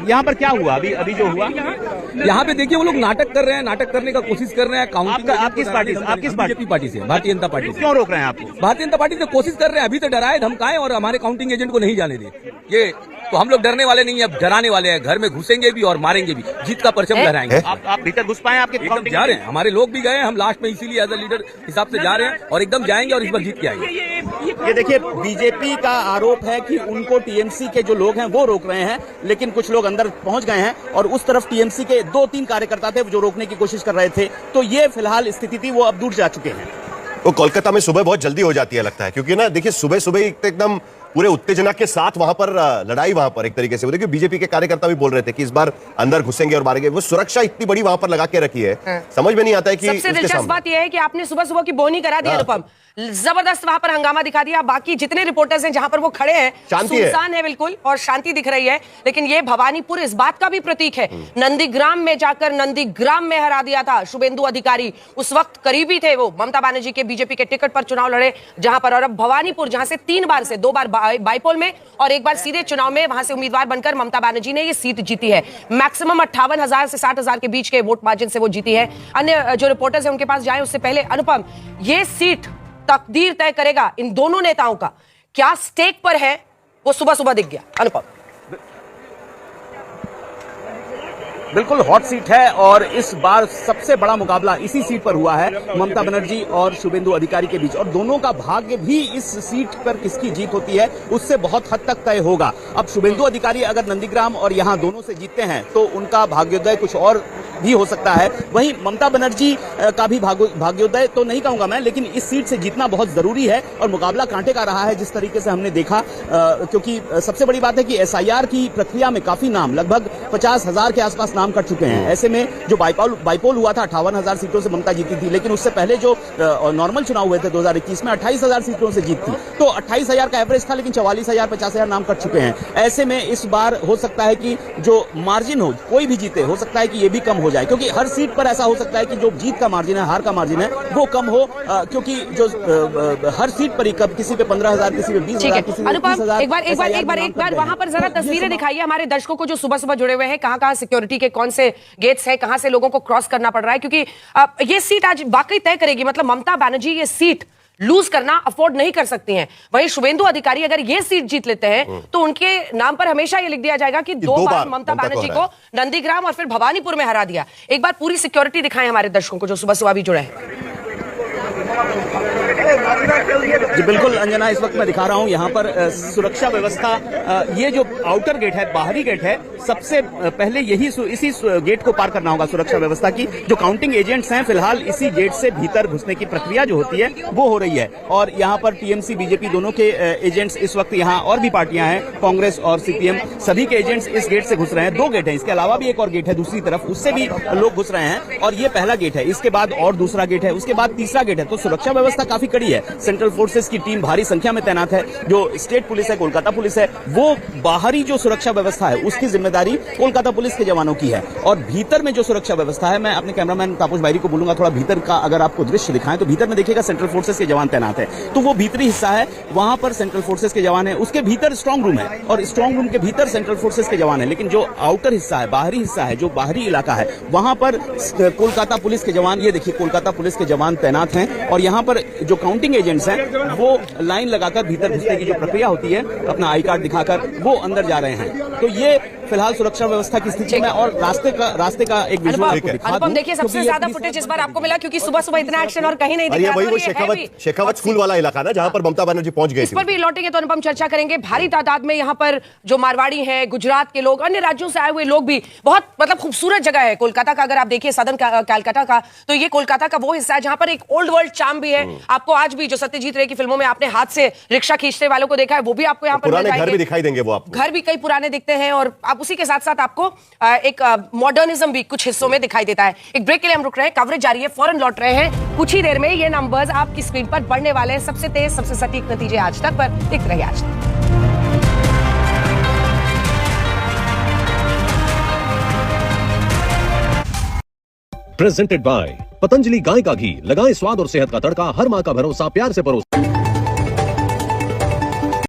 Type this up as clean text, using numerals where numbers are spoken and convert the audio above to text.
यहाँ पर क्या हुआ अभी जो हुआ? यहाँ पे देखिए वो लोग नाटक कर रहे हैं, नाटक करने का कोशिश कर रहे हैं। काउंटिंग आप किस पार्टी से? आप किस बीजेपी पार्टी से, भारतीय जनता पार्टी से। क्यों रोक रहे हैं आपको? भारतीय जनता पार्टी से कोशिश कर रहे हैं, अभी तो डराए धमकाए और हमारे काउंटिंग एजेंट को नहीं जाने दे। ये तो हम लोग डरने वाले नहीं है, अब डराने वाले हैं। घर में घुसेंगे भी और मारेंगे भी, जीत का परचम लहराएंगे। आप भीतर घुस पाए? आपके एकदम जा रहे हैं, हमारे लोग भी गए, हम लास्ट में इसीलिए एज अ लीडर हिसाब से जा रहे हैं और एकदम जाएंगे और इस बार जीत के आएंगे। ये देखिए, बीजेपी का आरोप है कि उनको टीएमसी के जो लोग हैं वो रोक रहे हैं, लेकिन कुछ लोग अंदर पहुंच गए हैं और उस तरफ टीएमसी के 2-3 कार्यकर्ता थे जो रोकने की कोशिश कर रहे थे। तो ये फिलहाल स्थिति थी, वो अब दूर जा चुके हैं। वो कोलकाता में सुबह बहुत जल्दी हो जाती है लगता है, क्योंकि ना देखिए सुबह सुबह एकदम पूरे उत्तेजना के साथ वहां पर लड़ाई, वहां पर एक तरीके से वो देखिए बीजेपी के कार्यकर्ता भी बोल रहे थे कि इस बार अंदर घुसेंगे और मारेंगे। वो सुरक्षा इतनी बड़ी वहां पर लगा के रखी है, समझ में नहीं आता है कि सबसे दिलचस्प बात यह है कि आपने सुबह सुबह की बोनी करा दी अनुपम, जबरदस्त वहां पर हंगामा दिखा दिया। बाकी जितने रिपोर्टर्स हैं जहां पर वो खड़े हैं सुनसान है बिल्कुल और शांति दिख रही है, लेकिन ये भवानीपुर इस बात का भी प्रतीक है। नंदीग्राम में जाकर नंदीग्राम में हरा दिया था शुभेंदु अधिकारी, उस वक्त करीबी थे वो ममता बनर्जी के बीजेपी के टिकट पर चुनाव लड़े जहां पर, और अब भवानीपुर जहां से 3 बार से 2 बार बाईपोल में और 1 बार सीधे चुनाव में वहां से उम्मीदवार बनकर ममता बनर्जी ने ये सीट जीती है। मैक्सिमम 58,000 से 60,000 के बीच के वोट मार्जिन से वो जीती है। अन्य जो रिपोर्टर्स हैं उनके पास जाएं उससे पहले अनुपम, ये सीट तकदीर तय करेगा इन दोनों नेताओं का, क्या स्टेक पर है वो सुबह सुबह दिख गया अनुपम। बिल्कुल हॉट सीट है और इस बार सबसे बड़ा मुकाबला इसी सीट पर हुआ है, ममता बनर्जी और शुभेंदु अधिकारी के बीच, और दोनों का भाग्य भी इस सीट पर किसकी जीत होती है उससे बहुत हद तक तय होगा। अब शुभेंदु अधिकारी अगर नंदीग्राम और यहां दोनों से जीतते हैं तो उनका भाग्योदय कुछ और भी हो सकता है। वहीं ममता बनर्जी का भी भाग्योदय तो नहीं कहूंगा मैं, लेकिन इस सीट से जीतना बहुत जरूरी है और मुकाबला कांटे का रहा है जिस तरीके से हमने देखा, क्योंकि सबसे बड़ी बात है कि एसआईआर की प्रक्रिया में काफी नाम, लगभग 50,000 के आसपास नाम कट चुके हैं। ऐसे में जो बाईपोल हुआ था 58,000 सीटों से ममता जीती थी, लेकिन उससे पहले जो नॉर्मल चुनाव हुए थे 2021 में 28,000 सीटों से जीत थी, तो 28,000 का एवरेज था, लेकिन 44,000 50,000 नाम कट चुके हैं। ऐसे में इस बार हो सकता है कि जो मार्जिन हो, कोई भी जीते, हो सकता है कि ये भी कम हो जाए, क्योंकि हर सीट पर ऐसा हो सकता है कि जो जीत का मार्जिन है, हार का मार्जिन है, वो कम हो, क्योंकि जो हर सीट पर ही कब किसी पे 15,000, किसी पे 20,000, किसी पे 30,000। एक बार वहां पर जरा तस्वीरें दिखाइए हमारे दर्शकों को जो सुबह सुबह जुड़े हुए हैं, कहां सिक्योरिटी के कौन से गेट्स है, कहां से लोगों को क्रॉस करना पड़ रहा है, क्योंकि ये सीट आज वाकई तय करेगी। मतलब ममता बनर्जी ये सीट लूज करना अफोर्ड नहीं कर सकती हैं। वहीं शुभेंदु अधिकारी अगर ये सीट जीत लेते हैं तो उनके नाम पर हमेशा ये लिख दिया जाएगा कि 2 बार ममता बनर्जी को नंदीग्राम और फिर भवानीपुर में हरा दिया। एक बार पूरी सिक्योरिटी दिखाएं हमारे दर्शकों को जो सुबह सुबह भी जुड़े हैं। जी बिल्कुल अंजना, इस वक्त मैं दिखा रहा हूं यहां पर सुरक्षा व्यवस्था, ये जो आउटर गेट है, बाहरी गेट है, सबसे पहले इसी गेट को पार करना होगा सुरक्षा व्यवस्था की। जो काउंटिंग एजेंट्स हैं फिलहाल इसी गेट से भीतर घुसने की प्रक्रिया जो होती है वो हो रही है, और यहां पर टीएमसी बीजेपी दोनों के एजेंट्स इस वक्त यहां, और भी पार्टियां हैं, कांग्रेस और सीपीएम, सभी के एजेंट्स इस गेट से घुस रहे हैं। 2 गेट है, इसके अलावा भी एक और गेट है दूसरी तरफ, उससे भी लोग घुस रहे हैं, और ये पहला गेट है। इसके बाद और दूसरा गेट है, उसके बाद तीसरा गेट है। तो सुरक्षा व्यवस्था काफी कड़ी है। सेंट्रल फोर्सेस की टीम भारी संख्या में तैनात है। जो स्टेट पुलिस है, कोलकाता पुलिस है, वो बाहरी जो सुरक्षा व्यवस्था है उसकी जिम्मेदारी कोलकाता पुलिस के जवानों की है, और भीतर में जो सुरक्षा व्यवस्था है, मैं अपने कैमरामैन तापस बायरी को बोलूंगा थोड़ा भीतर का अगर आपको दृश्य दिखाएं, तो भीतर में देखिएगा सेंट्रल फोर्सेस के जवान तैनात है। तो वो भीतरी हिस्सा है, वहां पर सेंट्रल फोर्सेस के जवान है, उसके भीतर स्ट्रांग रूम है, और स्ट्रांग रूम के भीतर सेंट्रल फोर्सेस के जवान है। लेकिन जो आउटर हिस्सा है, बाहरी हिस्सा है, जो बाहरी इलाका है, वहां पर कोलकाता पुलिस के जवान, ये देखिए कोलकाता पुलिस के जवान तैनात हैं, और यहां पर जो काउंटिंग एजेंट्स हैं वो लाइन लगाकर भीतर घुसने की जो प्रक्रिया होती है, अपना आई कार्ड दिखाकर वो अंदर जा रहे हैं। तो ये फिलहाल सुरक्षा व्यवस्था की स्थिति में, और रास्ते का एक विजुअल आपको दिखा दूं। अनुपम देखिए, सबसे ज्यादा फुटेज इस बार आपको मिला क्योंकि सुबह सुबह इतना एक्शन और कहीं नहीं दिख रहा था। वो शेखावत स्कूल वाला इलाका ना, जहां पर ममता बनर्जी पहुंच गई। इस पर भी लौटेंगे तो अनुपम चर्चा करेंगे। भारी तादाद में यहाँ पर जो मारवाड़ी हैं, गुजरात के लोग, अन्य राज्यों से आए हुए लोग भी, बहुत मतलब खूबसूरत जगह है कोलकाता का। अगर आप देखिए सदर्न कैलकाटा का, तो ये कोलकाता का वो हिस्सा है जहां पर एक ओल्ड वर्ल्ड चार्म भी है। आपको आज भी जो सत्यजीत रे की फिल्मों में आपने हाथ से रिक्शा खींचने वालों को देखा है, वो भी आपको यहाँ पर पुराने घर भी दिखाई देंगे। वो आपको घर भी कई पुराने दिखते हैं, और आप उसी के साथ साथ आपको एक मॉडर्निज्म भी कुछ हिस्सों में दिखाई देता है। एक ब्रेक के लिए हम रुक रहे हैं, कवरेज जारी है, फौरन लौट रहे हैं। कुछ ही देर में ये नंबर्स आपकी स्क्रीन पर बढ़ने वाले हैं। सबसे तेज, सबसे सटीक नतीजे आज तक पर दिख रहे आज तक। प्रेजेंटेड बाय पतंजलि गाय का घी, लगाएं स्वाद और सेहत का तड़का, हर माह का भरोसा, प्यार से परोसा।